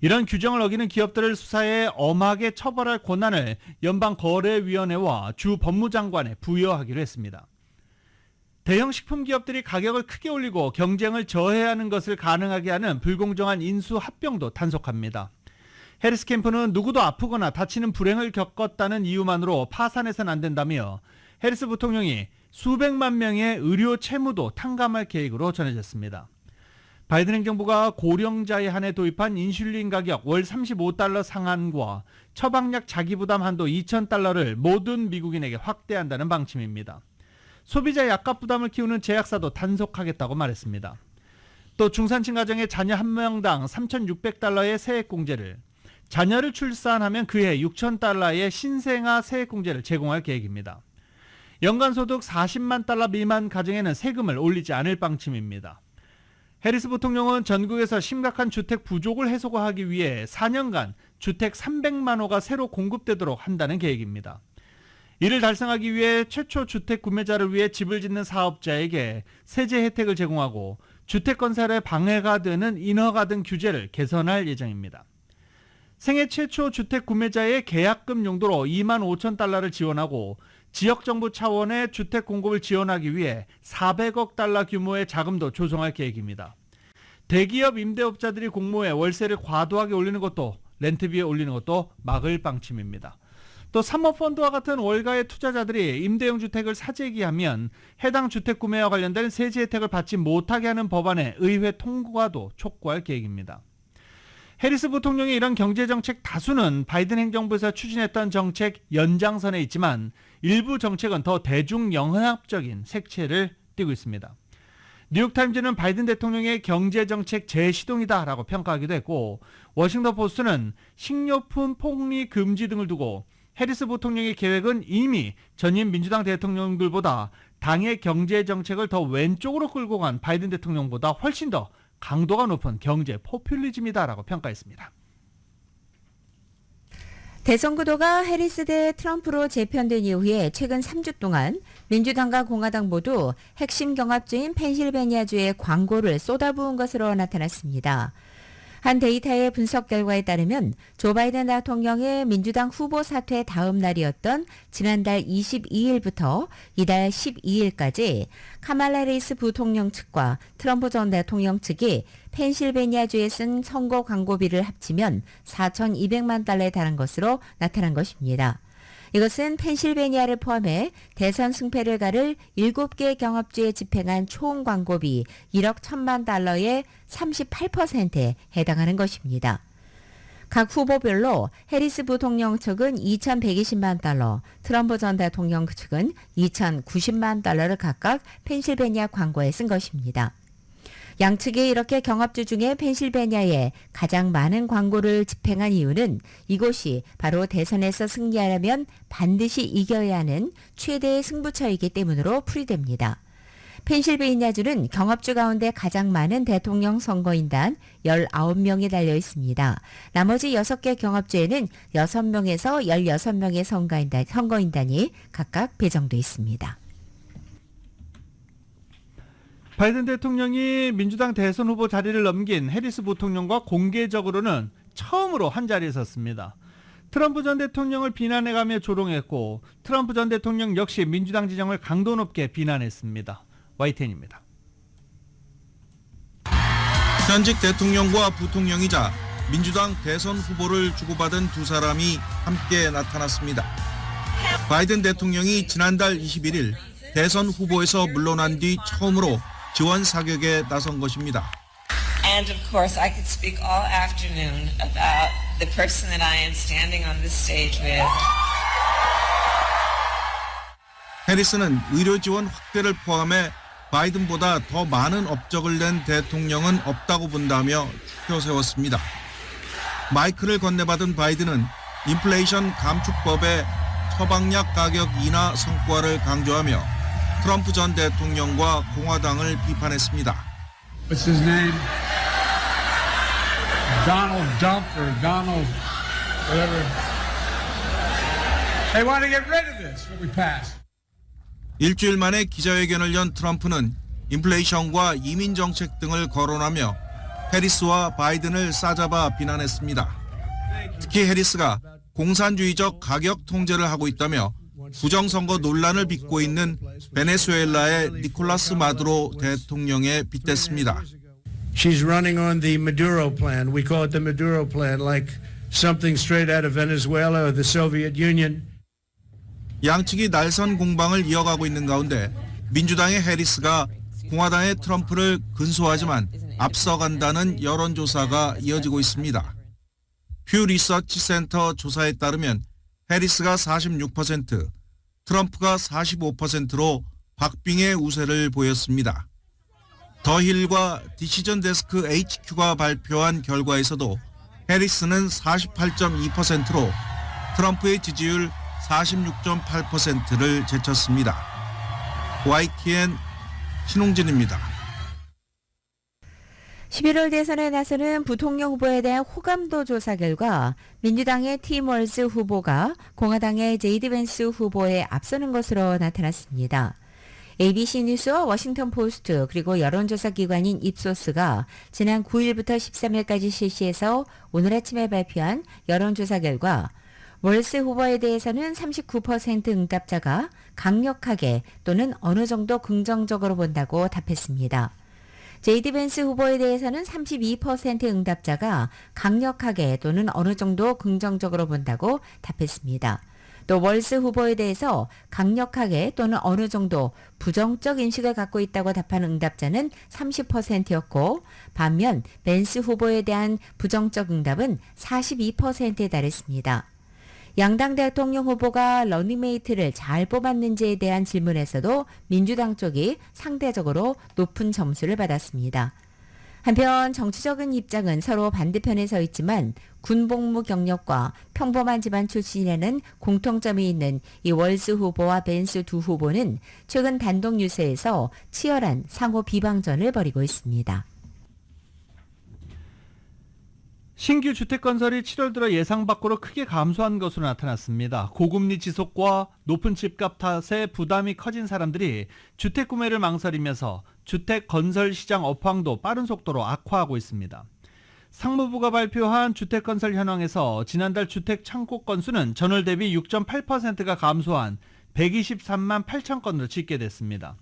이런 규정을 어기는 기업들을 수사해 엄하게 처벌할 권한을 연방거래위원회와 주 법무장관에 부여하기로 했습니다. 대형 식품 기업들이 가격을 크게 올리고 경쟁을 저해하는 것을 가능하게 하는 불공정한 인수 합병도 단속합니다. 해리스 캠프는 누구도 아프거나 다치는 불행을 겪었다는 이유만으로 파산해서는 안 된다며 해리스 부통령이 수백만 명의 의료 채무도 탕감할 계획으로 전해졌습니다. 바이든 행정부가 고령자에 한해 도입한 인슐린 가격 월 $35 상한과 처방약 자기부담 한도 $2,000를 모든 미국인에게 확대한다는 방침입니다. 소비자 약값 부담을 키우는 제약사도 단속하겠다고 말했습니다. 또 중산층 가정의 자녀 한 명당 $3,600의 세액공제를, 자녀를 출산하면 그해 $6,000의 신생아 세액공제를 제공할 계획입니다. 연간 소득 $40만 미만 가정에는 세금을 올리지 않을 방침입니다. 해리스 부통령은 전국에서 심각한 주택 부족을 해소하기 위해 4년간 주택 300만 호가 새로 공급되도록 한다는 계획입니다. 이를 달성하기 위해 최초 주택 구매자를 위해 집을 짓는 사업자에게 세제 혜택을 제공하고 주택 건설에 방해가 되는 인허가 등 규제를 개선할 예정입니다. 생애 최초 주택 구매자의 계약금 용도로 $25,000를 지원하고 지역정부 차원의 주택 공급을 지원하기 위해 $400억 규모의 자금도 조성할 계획입니다. 대기업 임대업자들이 공모해 월세를 과도하게 올리는 것도, 렌트비에 올리는 것도 막을 방침입니다. 또 사모펀드와 같은 월가의 투자자들이 임대용 주택을 사재기하면 해당 주택 구매와 관련된 세제 혜택을 받지 못하게 하는 법안의 의회 통과도 촉구할 계획입니다. 해리스 부통령의 이런 경제정책 다수는 바이든 행정부에서 추진했던 정책 연장선에 있지만 일부 정책은 더 대중영합적인 색채를 띠고 있습니다. 뉴욕타임즈는 바이든 대통령의 경제정책 재시동이다라고 평가하기도 했고, 워싱턴 포스트는 식료품 폭리 금지 등을 두고 해리스 부통령의 계획은 이미 전임 민주당 대통령들보다 당의 경제정책을 더 왼쪽으로 끌고 간 바이든 대통령보다 훨씬 더 강도가 높은 경제 포퓰리즘이다라고 평가했습니다. 대선 구도가 해리스 대 트럼프로 재편된 이후에 최근 3주 동안 민주당과 공화당 모두 핵심 경합주인 펜실베니아주에 광고를 쏟아부은 것으로 나타났습니다. 한 데이터의 분석 결과에 따르면 조 바이든 대통령의 민주당 후보 사퇴 다음 날이었던 지난달 22일부터 이달 12일까지 카말라 해리스 부통령 측과 트럼프 전 대통령 측이 펜실베니아주에 쓴 선거 광고비를 합치면 $4,200만 달러에 달한 것으로 나타난 것입니다. 이것은 펜실베니아를 포함해 대선 승패를 가를 7개 경합주에 집행한 총 광고비 1억 1천만 달러의 38%에 해당하는 것입니다. 각 후보별로 해리스 부통령 측은 2,120만 달러, 트럼프 전 대통령 측은 2,090만 달러를 각각 펜실베니아 광고에 쓴 것입니다. 양측이 이렇게 경합주 중에 펜실베니아에 가장 많은 광고를 집행한 이유는 이곳이 바로 대선에서 승리하려면 반드시 이겨야 하는 최대의 승부처이기 때문으로 풀이됩니다. 펜실베니아주는 경합주 가운데 가장 많은 대통령 선거인단 19명이 달려 있습니다. 나머지 6개 경합주에는 6명에서 16명의 선거인단이 각각 배정돼 있습니다. 바이든 대통령이 민주당 대선 후보 자리를 넘긴 해리스 부통령과 공개적으로는 처음으로 한 자리에 섰습니다. 트럼프 전 대통령을 비난해가며 조롱했고, 트럼프 전 대통령 역시 민주당 지정을 강도 높게 비난했습니다. YTN입니다. 현직 대통령과 부통령이자 민주당 대선 후보를 주고받은 두 사람이 함께 나타났습니다. 바이든 대통령이 지난달 21일 대선 후보에서 물러난 뒤 처음으로 지원 사격에 나선 것입니다. And of course, I could speak all afternoon about the person that I am standing on this stage with. 해리스는 의료 지원 확대를 포함해 바이든보다 더 많은 업적을 낸 대통령은 없다고 본다며 추켜 세웠습니다. 마이크를 건네받은 바이든은 인플레이션 감축법의 처방약 가격 인하 성과를 강조하며 트럼프 전 대통령과 공화당을 비판했습니다. What's his name? Donald Dump or Donald whatever. They want to get rid of this, what we passed. 일주일 만에 기자회견을 연 트럼프는 인플레이션과 이민 정책 등을 거론하며 해리스와 바이든을 싸잡아 비난했습니다. 특히 해리스가 공산주의적 가격 통제를 하고 있다며 부정선거 논란을 빚고 있는 베네수엘라의 니콜라스 마두로 대통령에 빗댔습니다. She's running on the Maduro plan. We call it the Maduro plan, like something straight out of Venezuela or the Soviet Union. 양측이 날선 공방을 이어가고 있는 가운데 민주당의 해리스가 공화당의 트럼프를 근소하지만 앞서간다는 여론조사가 이어지고 있습니다. 퓨 리서치 센터 조사에 따르면 해리스가 46%, 트럼프가 45%로 박빙의 우세를 보였습니다. 더 힐과 디시전 데스크 HQ가 발표한 결과에서도 해리스는 48.2%로 트럼프의 지지율 46.8%를 제쳤습니다. YTN 신홍진입니다. 11월 대선에 나서는 부통령 후보에 대한 호감도 조사 결과 민주당의 팀 월즈 후보가 공화당의 제이디 벤스 후보에 앞서는 것으로 나타났습니다. ABC 뉴스와 워싱턴 포스트 그리고 여론조사 기관인 입소스가 지난 9일부터 13일까지 실시해서 오늘 아침에 발표한 여론조사 결과 월스 후보에 대해서는 39% 응답자가 강력하게 또는 어느 정도 긍정적으로 본다고 답했습니다. 제이디 벤스 후보에 대해서는 32% 응답자가 강력하게 또는 어느 정도 긍정적으로 본다고 답했습니다. 또 월스 후보에 대해서 강력하게 또는 어느 정도 부정적 인식을 갖고 있다고 답한 응답자는 30%였고 반면 벤스 후보에 대한 부정적 응답은 42%에 달했습니다. 양당 대통령 후보가 러닝메이트를 잘 뽑았는지에 대한 질문에서도 민주당 쪽이 상대적으로 높은 점수를 받았습니다. 한편 정치적인 입장은 서로 반대편에 서 있지만 군복무 경력과 평범한 집안 출신이라는 공통점이 있는 이 월스 후보와 벤스 두 후보는 최근 단독 뉴스에서 치열한 상호 비방전을 벌이고 있습니다. 신규 주택 건설이 7월 들어 예상 밖으로 크게 감소한 것으로 나타났습니다. 고금리 지속과 높은 집값 탓에 부담이 커진 사람들이 주택 구매를 망설이면서 주택 건설 시장 업황도 빠른 속도로 악화하고 있습니다. 상무부가 발표한 주택 건설 현황에서 지난달 주택 창고 건수는 전월 대비 6.8%가 감소한 123만 8천 건으로 집계됐습니다.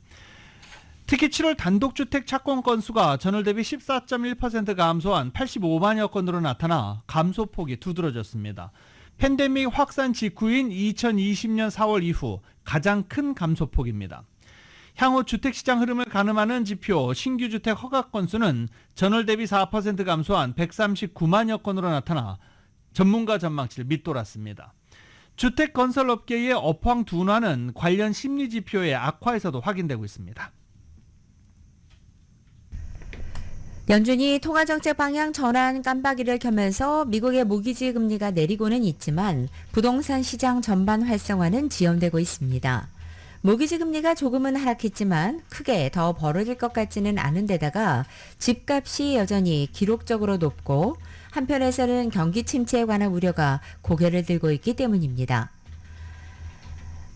특히 7월 단독주택 착공 건수가 전월 대비 14.1% 감소한 85만여 건으로 나타나 감소폭이 두드러졌습니다. 팬데믹 확산 직후인 2020년 4월 이후 가장 큰 감소폭입니다. 향후 주택시장 흐름을 가늠하는 지표 신규 주택 허가 건수는 전월 대비 4% 감소한 139만여 건으로 나타나 전문가 전망치를 밑돌았습니다. 주택 건설 업계의 업황 둔화는 관련 심리 지표의 악화에서도 확인되고 있습니다. 연준이 통화정책 방향 전환 깜빡이를 켜면서 미국의 모기지 금리가 내리고는 있지만 부동산 시장 전반 활성화는 지연되고 있습니다. 모기지 금리가 조금은 하락했지만 크게 더 벌어질 것 같지는 않은 데다가 집값이 여전히 기록적으로 높고 한편에서는 경기 침체에 관한 우려가 고개를 들고 있기 때문입니다.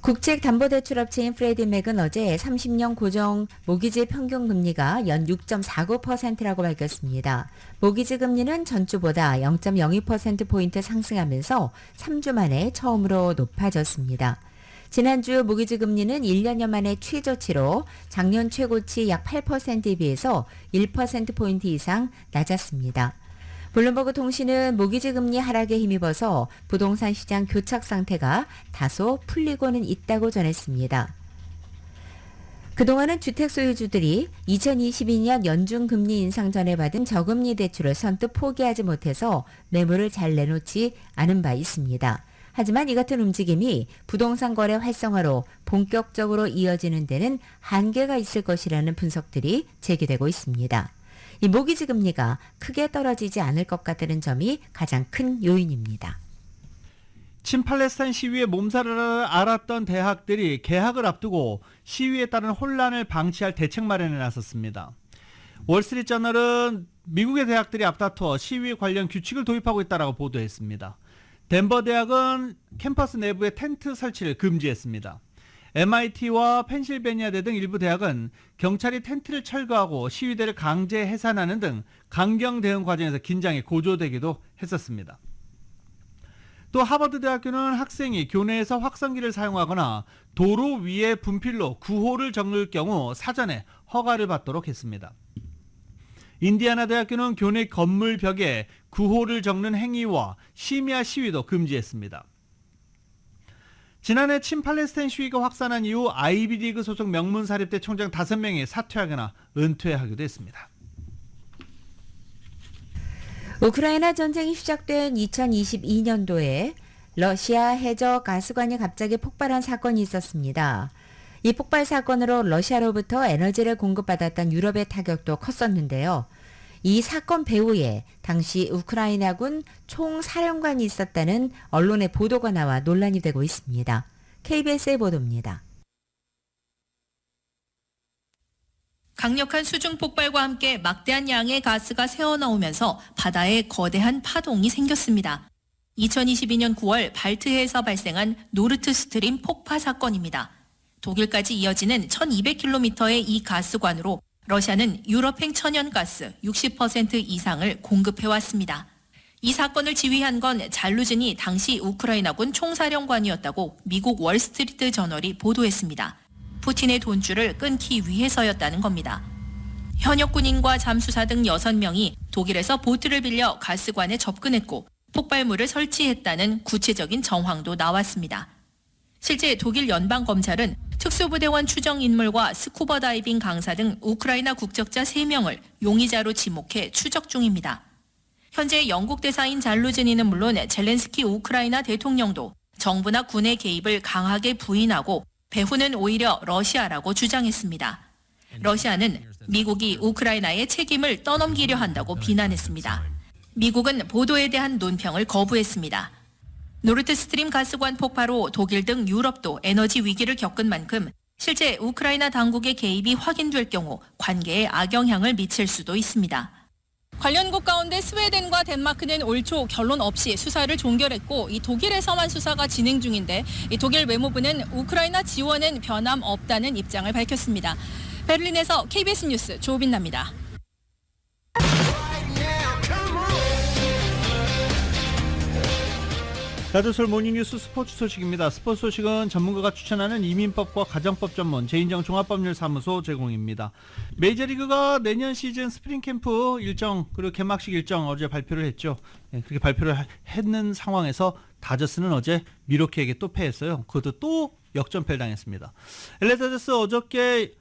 국책담보대출업체인 프레디맥은 어제 30년 고정 모기지 평균 금리가 연 6.49%라고 밝혔습니다. 모기지 금리는 전주보다 0.02%포인트 상승하면서 3주 만에 처음으로 높아졌습니다. 지난주 모기지 금리는 1년여 만에 최저치로 작년 최고치 약 8%에 비해서 1%포인트 이상 낮았습니다. 블룸버그 통신은 모기지 금리 하락에 힘입어서 부동산 시장 교착 상태가 다소 풀리고는 있다고 전했습니다. 그동안은 주택 소유주들이 2022년 연중 금리 인상 전에 받은 저금리 대출을 선뜻 포기하지 못해서 매물을 잘 내놓지 않은 바 있습니다. 하지만 이 같은 움직임이 부동산 거래 활성화로 본격적으로 이어지는 데는 한계가 있을 것이라는 분석들이 제기되고 있습니다. 이 모기지 금리가 크게 떨어지지 않을 것 같다는 점이 가장 큰 요인입니다. 친팔레스타인 시위에 몸살을 앓았던 대학들이 개학을 앞두고 시위에 따른 혼란을 방치할 대책 마련에 나섰습니다. 월스트리트저널은 미국의 대학들이 앞다퉈 시위 관련 규칙을 도입하고 있다고 보도했습니다. 덴버 대학은 캠퍼스 내부에 텐트 설치를 금지했습니다. MIT와 펜실베니아대 등 일부 대학은 경찰이 텐트를 철거하고 시위대를 강제 해산하는 등 강경 대응 과정에서 긴장이 고조되기도 했었습니다. 또 하버드 대학교는 학생이 교내에서 확성기를 사용하거나 도로 위에 분필로 구호를 적을 경우 사전에 허가를 받도록 했습니다. 인디아나 대학교는 교내 건물 벽에 구호를 적는 행위와 심야 시위도 금지했습니다. 지난해 친팔레스타인 시위가 확산한 이후 아이비리그 소속 명문사립대 총장 5명이 사퇴하거나 은퇴하기도 했습니다. 우크라이나 전쟁이 시작된 2022년도에 러시아 해저 가스관이 갑자기 폭발한 사건이 있었습니다. 이 폭발 사건으로 러시아로부터 에너지를 공급받았던 유럽의 타격도 컸었는데요. 이 사건 배후에 당시 우크라이나군 총사령관이 있었다는 언론의 보도가 나와 논란이 되고 있습니다. KBS의 보도입니다. 강력한 수중 폭발과 함께 막대한 양의 가스가 새어나오면서 바다에 거대한 파동이 생겼습니다. 2022년 9월 발트해에서 발생한 노르트 스트림 폭파 사건입니다. 독일까지 이어지는 1200km의 이 가스관으로 러시아는 유럽행 천연가스 60% 이상을 공급해왔습니다. 이 사건을 지휘한 건 잘루진이 당시 우크라이나군 총사령관이었다고 미국 월스트리트 저널이 보도했습니다. 푸틴의 돈줄을 끊기 위해서였다는 겁니다. 현역 군인과 잠수사 등 6명이 독일에서 보트를 빌려 가스관에 접근했고 폭발물을 설치했다는 구체적인 정황도 나왔습니다. 실제 독일 연방검찰은 특수부대원 추정 인물과 스쿠버 다이빙 강사 등 우크라이나 국적자 3명을 용의자로 지목해 추적 중입니다. 현재 영국 대사인 잘루즈니는 물론 젤렌스키 우크라이나 대통령도 정부나 군의 개입을 강하게 부인하고 배후는 오히려 러시아라고 주장했습니다. 러시아는 미국이 우크라이나의 책임을 떠넘기려 한다고 비난했습니다. 미국은 보도에 대한 논평을 거부했습니다. 노르트스트림 가스관 폭파로 독일 등 유럽도 에너지 위기를 겪은 만큼 실제 우크라이나 당국의 개입이 확인될 경우 관계에 악영향을 미칠 수도 있습니다. 관련국 가운데 스웨덴과 덴마크는 올 초 결론 없이 수사를 종결했고 이 독일에서만 수사가 진행 중인데 이 독일 외무부는 우크라이나 지원은 변함없다는 입장을 밝혔습니다. 베를린에서 KBS 뉴스 조빈나입니다. 가드솔 모닝뉴스 스포츠 소식입니다. 스포츠 소식은 전문가가 추천하는 이민법과 가정법 전문 제인정 종합법률사무소 제공입니다. 메이저리그가 내년 시즌 스프링 캠프 일정 그리고 개막식 일정 어제 발표를 했죠. 그렇게 발표를 했는 상황에서 다저스는 어제 미러키에게 또 패했어요. 그것도 또 역전패를 당했습니다. LA 다저스 어저께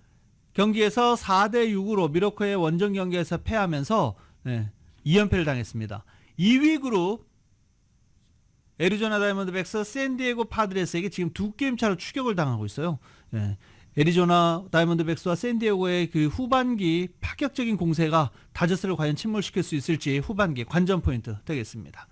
경기에서 4대6으로 미러키의 원정 경기에서 패하면서 2연패를 당했습니다. 2위 그룹 애리조나 다이먼드백스, 샌디에고 파드레스에게 지금 2게임 차로 추격을 당하고 있어요. 애리조나 다이먼드백스와 샌디에고의 그 후반기 파격적인 공세가 다저스를 과연 침몰시킬 수 있을지 후반기 관전 포인트 되겠습니다.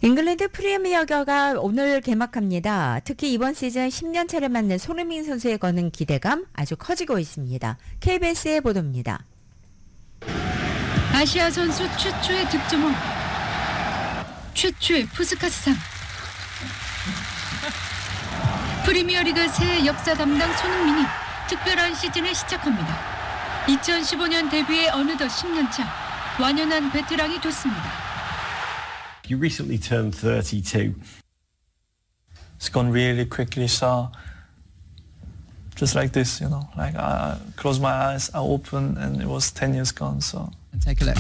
잉글랜드 프리미어가 오늘 개막합니다. 특히 이번 시즌 10년차를 맞는 손흥민 선수에 거는 기대감 아주 커지고 있습니다. KBS의 보도입니다. 아시아 선수 최초의 득점왕, 최초의 푸스카스상, 프리미어리그 새 역사 담당 손흥민이 특별한 시즌을 시작합니다. 2015년 데뷔에 어느덧 10년차 완연한 베테랑이 됐습니다. You recently turned 32. It's gone really quickly, so just like this, you know, like I close my eyes, I open, and it was 10 years gone, so.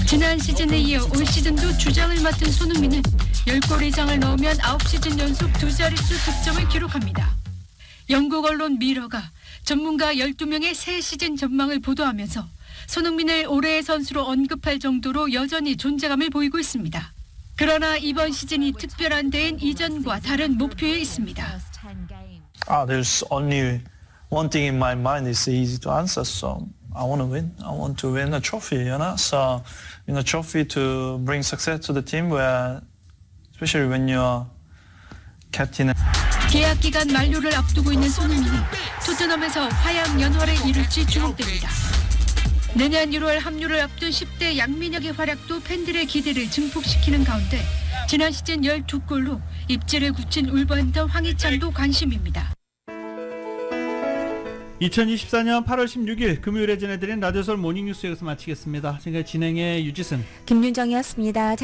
지난 시즌에 이어 올 시즌도 주장을 맡은 손흥민은 10골 이상을 넣으면 9시즌 연속 2자릿수 득점을 기록합니다. 영국 언론 미러가 전문가 12명의 새 시즌 전망을 보도하면서 손흥민을 올해의 선수로 언급할 정도로 여전히 존재감을 보이고 있습니다. 그러나 이번 시즌이 특별한 데엔 이전과 다른 목표에 있습니다. There's only one thing in my mind. It's easy to answer, so I want to win. I want to win a trophy, you know. So, win a trophy to bring success to the team, where, especially when you're captain. 계약 기간 만료를 앞두고 있는 손흥민이 토트넘에서 화양연화를 이룰지 주목됩니다. 내년 1월 합류를 앞둔 10대 양민혁의 활약도 팬들의 기대를 증폭시키는 가운데 지난 시즌 12골로 입지를 굳힌 울버햄턴 황희찬도 관심입니다. 2024년 8월 16일 금요일에 전해드린 라디오서울 모닝뉴스 여기서 마치겠습니다. 지금까지 진행의 유지승, 김윤정이었습니다.